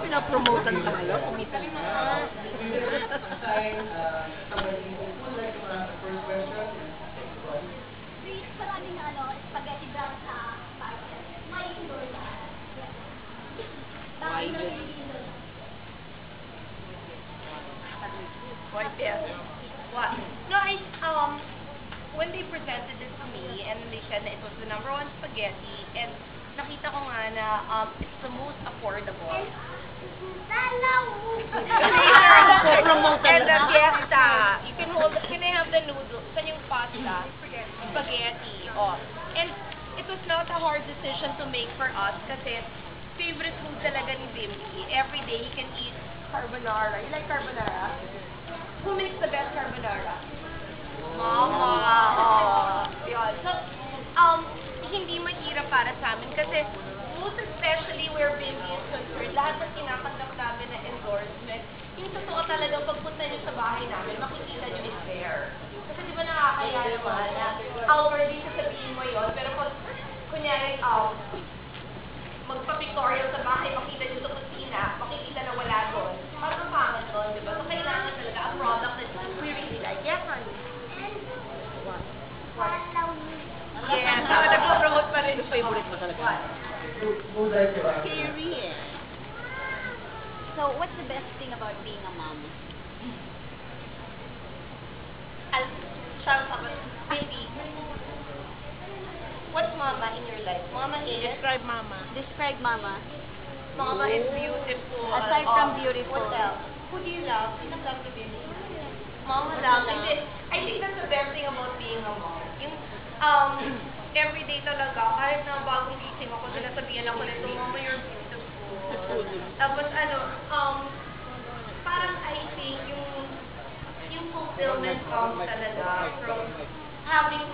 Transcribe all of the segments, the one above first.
Pinapromotan tayo, kumita na. Maraming spaghetti brown sa parcel. May indoor na. What? No, when they presented it to me, and they said that it was the #1 spaghetti, and nakita ko nga na it's the most affordable. And the fiesta, you can I have the noodles, and yung pasta, spaghetti, oh. And it was not a hard decision to make for us, kasi favorite food talaga ni Bimby. Every day he can eat carbonara. You like carbonara? Who makes the best carbonara? Mama. Oh. Yun. So, hindi mahirap para sa amin kasi most especially where Bimby is concerned, lahat ng kinakandak namin na endorsement, yung totoo talagang pagpunta niyo sa bahay namin, makikita niyo is there. Kasi di ba nakakaya naman na outwardly sasabihin mo yun, pero pag kunyari, magpa-pictorial sa bahay, makita niyo sa kusina, makikita na wala doon. Parang ang pangit doon, di ba? So, kailangan talaga ang product that we really like. Yes, honey? Yes, nag-promote pa rin. Favorite mo talaga? Scary eh. So, what's the best thing about being a mom? Baby, what's mama in your life? Mama is... Describe mama. Describe mama. Mama is beautiful. Aside from beautiful. What else? Who do you love? You love the baby. Mama lang. I think that's the best thing about being a mom. Yung, everyday talaga, kahit na bagong gising ako, sinasabihan ako nito, Mama, you're beautiful. Tapos parang I think yung fulfillment comes talaga from having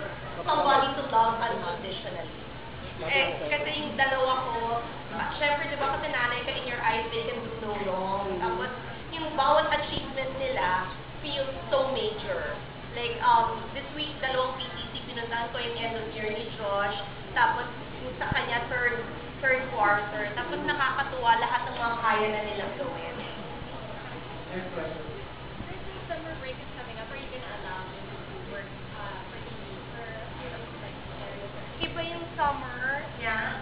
somebody to love unconditionally. Kasi yung dalawa ko, syempre, di ba, kasi nanay ka, in your eyes, they can do no wrong. Tapos, yung bawat achievement nila feels so major. Like, this week, dalawang PTC, pinuntahan ko yung end of year ni Josh. Tapos, yung sa kanya, third quarter. Tapos, nakakatuwa lahat ng mga kaya na nilang gawin. Next question. Summer break is coming up. Are you gonna allow me to work for TV for a few of like iba yung summer niya,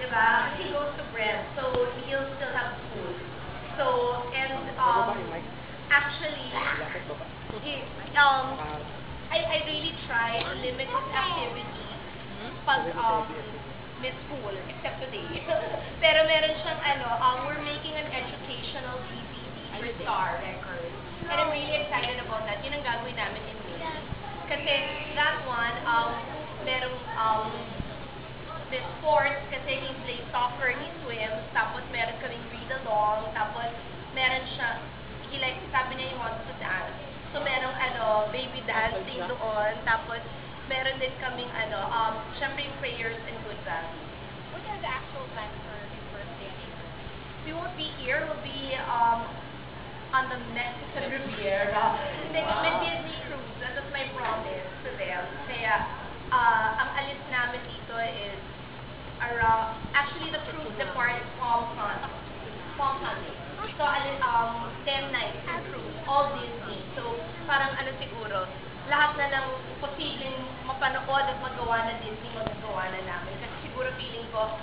di ba? He goes to Brent, so he'll still have school. So, and actually, I really try to limit his activities pag mid school, except today. Pero meron siyang we're making an educational DVD for Star Records. And I'm really excited about that. Yun ang gagawin namin in May. Kasi that one, merong the sports, kasi he plays soccer, he swims, tapos meron kaming read-along, tapos meron siya, sabi niya he wants to dance. So merong baby dancing doon, tapos meron din kaming syempre yung prayers and good values. What are the actual plans for his birthday? We won't be here, we'll be on the Mexican Riviera. With Disney Cruise, that was my promise to them. Kaya, ang alis namin dito is around, actually the cruise departs Palm Sunday. So, 10 nights in cruise, all Disney. So, parang siguro, lahat na ng posibleng mapanood at magawa na Disney, magagawa na namin. Kasi siguro feeling ko,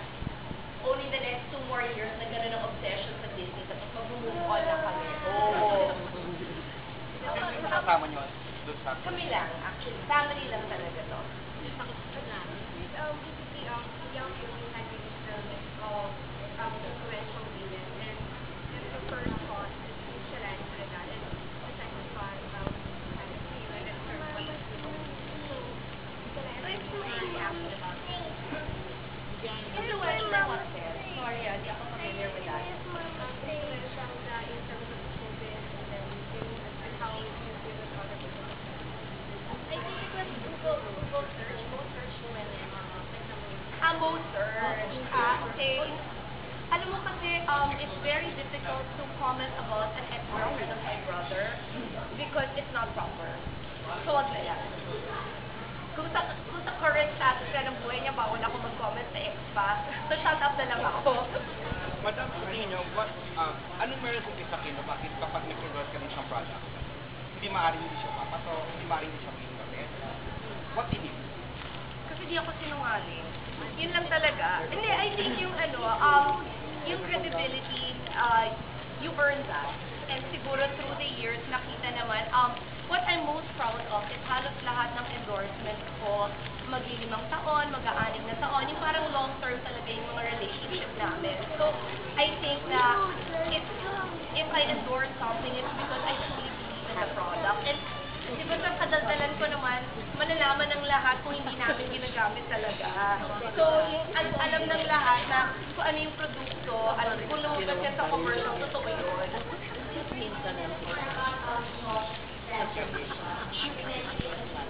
only the next 2 more years na gano'n ang obsession sa Disney, tapos mag-move on na kami. Kasama nyo doon sa... Kami lang, actually. Family lang talaga to. Basically, young people had this film called Influential Women, and the first part is Michelin talaga, and the second part about kind of feeling and her point of view. So it's really after about it. Influential what then? Sorry, di ako familiar with that. Influential in terms of showbiz and how you deal with other people. I think it was Google search, women. Mo search. Okay. Alam mo kasi, it's very difficult to comment about an ex-girlfriend of my brother because it's not proper. So, wag na yan. Kung sa current status bawal ako mag-comment sa ex pa. So, shut up na lang ako. Madam, sa tingin niyo, anong meron sa isakin na bakit kapag nag-endorse ka ng isang product, hindi maaaring hindi siya papasok, hindi maaaring hindi siya pinagkamit? What in it? Kasi di ako sinungaling. Yun lang talaga. Hindi, I think yung yung credibility, you earn that. And siguro through the years, nakita naman, what I'm most proud of is halos lahat ng endorsements ko, mag-5 taon, mag-6 na taon, yung parang long-term talaga yung mga relationship namin. So, I think na if I endorse something, it's because I truly believe in the product. And di ba sa kadaldalan ko naman, malalaman ng lahat kung hindi namin ginagamit talaga. So, yung alam ng lahat na kung ano yung produkto, alam kung lumabas yan sa commercial, totoo yun.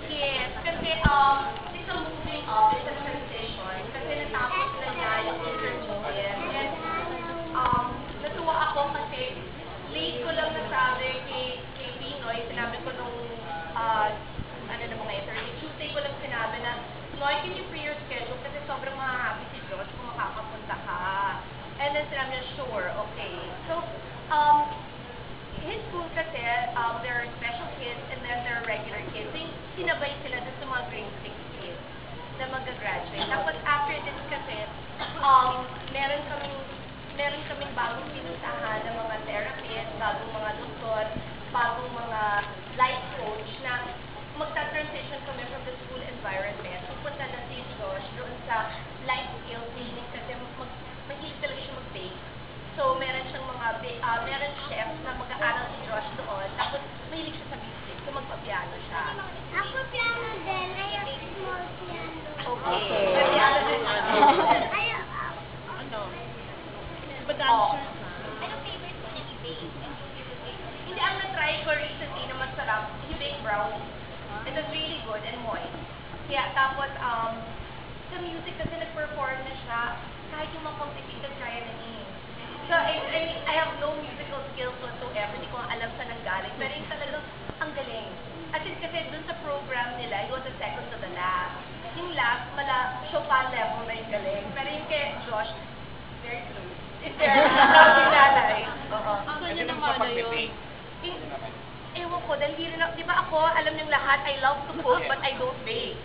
Yes, kasi it's a moving up, it's a transition, kasi natapos na niya yung intermediate. And natuwa ako kasi late ko lang nasabi kay Pinoy, sinabi ko nung ano na mga interview, Tuesday ko lang sinabi na, Noy, can you free your schedule kasi sobrang mahahappy si Josh kung makakapunta ka. And then sinabi niya, sure, okay. So, his school kasi, there are special kids and then there are regular kids. So, sinabay sila dun sa mga grade 6 kids na mag-graduate. Tapos after this kasi, meron kaming bagong pinuntahan ng mga therapists, bagong mga doktor, bagong mga life coach na magta-transition kami from the school environment. Pupunta na si Josh doon sa life skill training kasi mahilig talaga siya mag-bake. So, meron siyang meron chefs na mag-aaral si Josh doon. Tapos, mahilig siya sa music. So, magpa-piano siya. Ako piano din. I have small piano. Okay. Piano din. Ano? Anong favorite mo na i-bake? Hindi, ang na-try ko recently na masarap, i-bake brownie. It was really good and moist. Yeah, tapos, sa music kasi nag-perform na siya, kahit yung mga complicated kaya na niya. So, I have no musical skills whatsoever, hindi ko alam saan ang galing. Pero yung talagang, ang galing. At least kasi dun sa program nila, it was the second to the last. Yung last, Chopin level na yung galing. Pero yung kay Josh, very close. It's very close. Oo. Kasi naman sa pag-bake. Ewan ko, dahil hindi rin ako, di ba ako, alam niyong lahat, I love to cook, but I don't bake.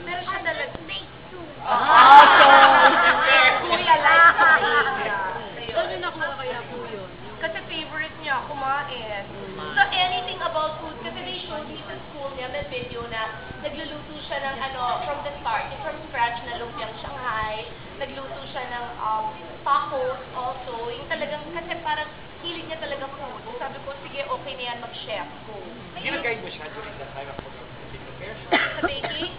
Pero siya talaga, Bake too. kuya lang. Saan yung nakuha kaya po yun? Kasi favorite niya kumain. So anything about food, kasi they showed me sa school niya, may video na nagluluto siya ng from the start, from scratch na lumpiang Shanghai, nagluto siya ng tacos also, yung talagang, kasi parang hilig niya talaga food. Sabi ko, sige, okay na yan, mag-chef ko. Gina-guide mo siya during that time of preparation? Sa baking,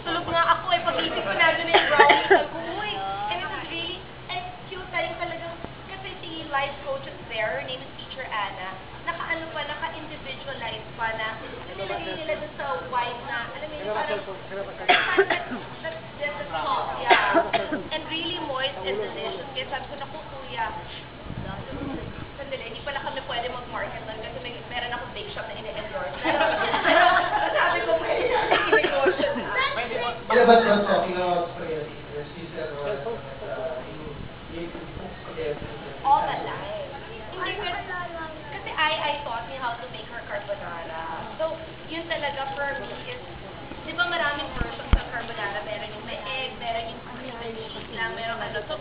tulog nga ako eh, pag-isip ko na doon yung brownie, sabi ko, uy, and it was really, and cute tayo talagang, kasi si life coach is there, her name is Teacher Anna, naka-individualize pa na, nilagay nila doon sa wine na, alam mo yun, parang, that's the top, yeah, and really moist and delicious, kaya sabi ko, naku kuya, sandali, hindi pala kami pwede mag-market nun kasi meron akong bake shop na ine-endorse. Pero sabi ko, may negosyo na. Yeah, but talking about spaghetti, your sister was you cook spaghetti. All the time. Hindi kasi I taught me how to make her carbonara. So, yun talaga for me is, di ba maraming versions ng carbonara? Meron yung may egg, meron yung cheese lang, meron ano. So,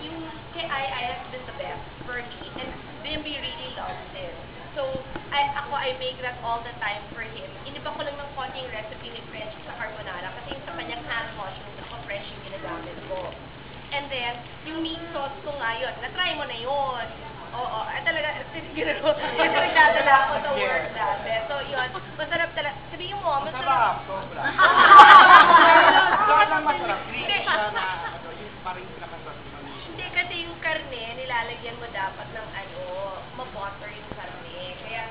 yung kay I has been the best for me. And Bimby really loves it. So, I make that all the time for him. Iniba ko lang ng konting recipe ni French sa carbonara kasi yung sa kanyang hand mushrooms ako French yung ginagamit ko. And then, yung meat sauce ko nga yun. Na-try mo na yun. Oo, talaga, siguro, kasi nagdadala ako sa work dati. So, yun, masarap talaga. Sabihin mo, Masarap, sobra. Saan lang masarap? Hindi siya na, yung parang yung pinakasarap ng hindi kasi yung karne, nilalagyan mo dapat ng ma-butter yung karne. Kaya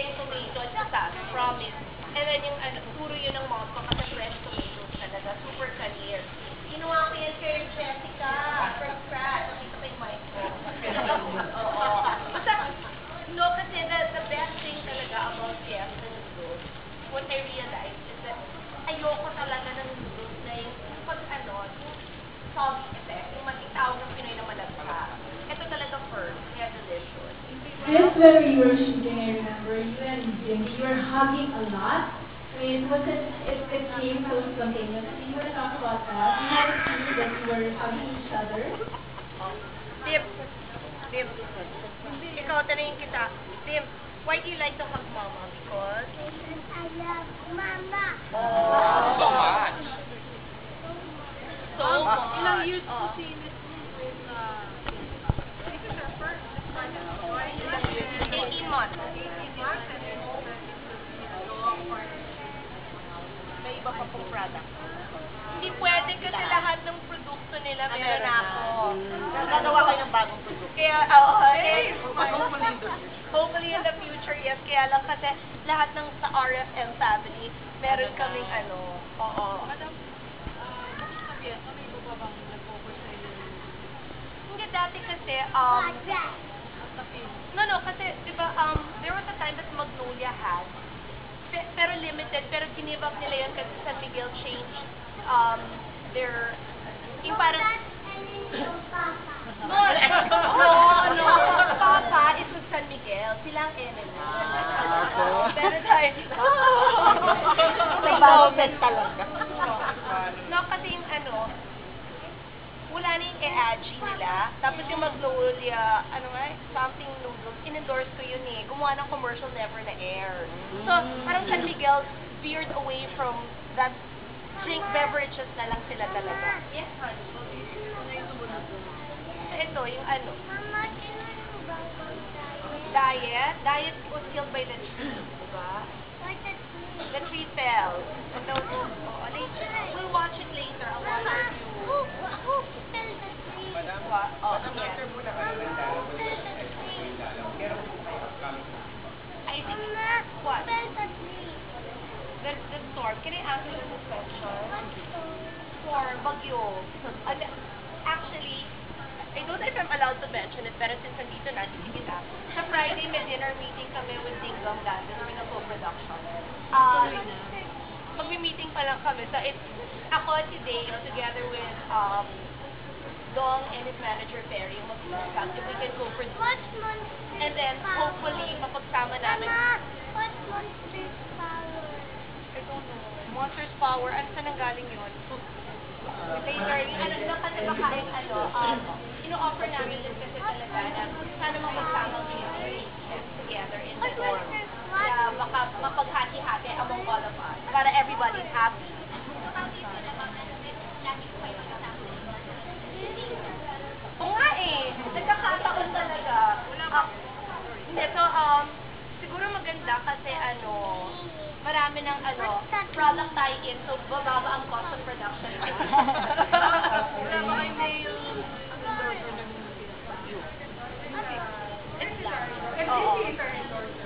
yung tomato, promise. And then yung puro yun ang mouth ko kasi fresh tomatoes talaga. Super clear. Ginawa ko yan kay Jessica from scratch. Dito kay Mike ko. Oo. Basta, no, kasi the best thing talaga about fiesta noodles, what I realized is that ayoko talaga ng noodles na yung pag This when we were shooting, I remember you and Jimmy, you were hugging a lot. I mean, it came so spontaneously. You want to talk about that? You had a scene that you were hugging each other. Tim, ikaw, tanungin kita. Tim, why do you like to hug mama? Because? I love Mama. So much. So Mama. much. Ilang years Oh. po si Miss with, This is our first 18 months. May iba pa pong product. Hindi pwede kasi lahat ng produkto nila meron na ako. Gagawa kayo ng bagong produkto. Kaya, hopefully in the future, yes. Kaya lang kasi lahat ng sa RFM family, meron kaming ano. Oo. Madam, bakit sabihin, ano yung iba bang nag-focus sa inyo? Hindi dati kasi, Tapin. no, kasi, di ba, there was a time that Magnolia had, pero limited, pero give up nila yun kasi San Miguel changed, their, yung parang, no, Papa is with San Miguel, silang enemy. Pero dahil, Nag-balance talaga. no, kasi yung ano, wala na yung e-agi nila. Tapos yung Magnolia, something noodles, in-endorse ko yun eh. Gumawa ng commercial, never na air. So, parang San Miguel veered away from that drink beverages na lang sila talaga. Yes, honey. So, ito, yung ano, Mama, sino yung bagong tayo? diet was killed by the tree, diba? What's that? The tree fell. And those, we'll watch it later. I'll watch it. Who spilled the tree? What? Oh, yeah. Muna kayo ng dalaw. Meron po kayo kami. I think, Mama, what? spilled the tree. The storm. Can I answer this question? What's the For Bagyo. Actually, I don't know if I'm allowed to mention it, pero since nandito na, sige na. Sa Friday, may dinner meeting kami with Dingdong Dantes. Kami ng co-production. Magmi-meeting pa lang kami. So, it's ako, si Dale, together with Dong and his manager, Perry, yung mag-discuss if we can co-produce. What's Monster And then, Power? hopefully, mapagsama namin. Mama, what's Monster Power? I don't know. Monsters Power, ano saan ang galing yun? Later, yung ano na kasi baka yung ino-offer namin din kasi talaga na sana mapagsama kami together in the dorm. Na baka mapaghati-hati among all of us para everybody's happy. Oo nga eh. Nagkakataon talaga. Hindi, so, siguro maganda kasi marami ng product tie-in, so bababa ang cost of production. Wala ba kayo may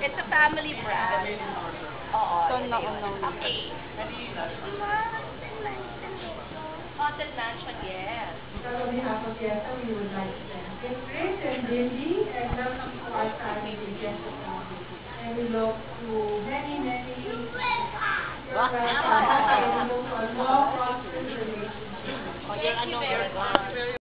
It's a family brand. Oo. Okay. Hotel Mansion, yes. So on behalf of Fiesta, we would like to thank Chris and Lindy and welcome to our family, Fiesta family. And we look to many, many years to a long, prosperous relationship. Thank you very much.